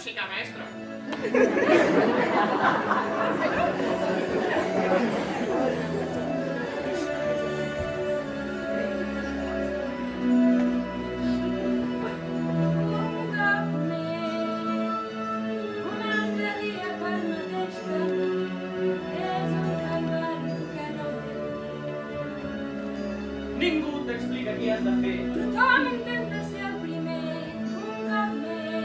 música, maestro. Ningú t'explica què has de fer. Tothom intenta ser el primer, un cop més.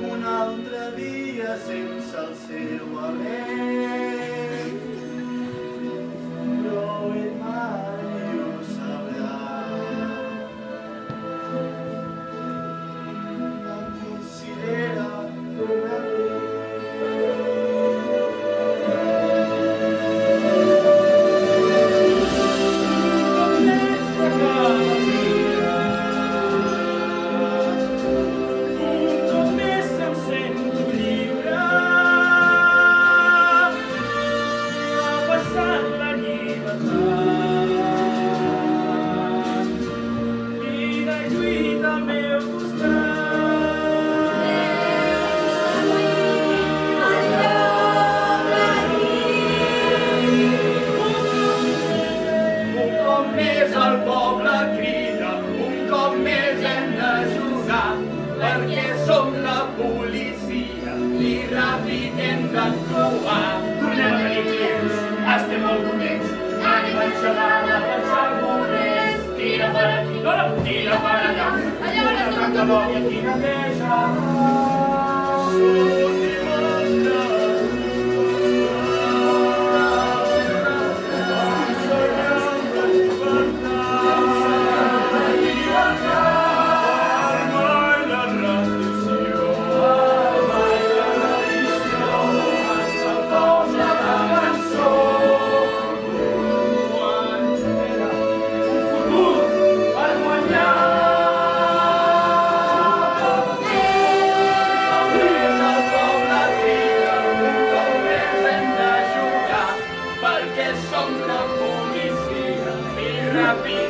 Un altre dia sense el seu alè, però ell mai ho sabrà. Em considera una el poble crida, un cop més hem de jugar, perquè som la policia i ràpid hem d'actuar. Tornem a tenir clients, estem molt contents, anem a xalar a pensar morers. Tira per aquí, tira per allà, una tanca bo i aquí neteja. Som la policia i ràpid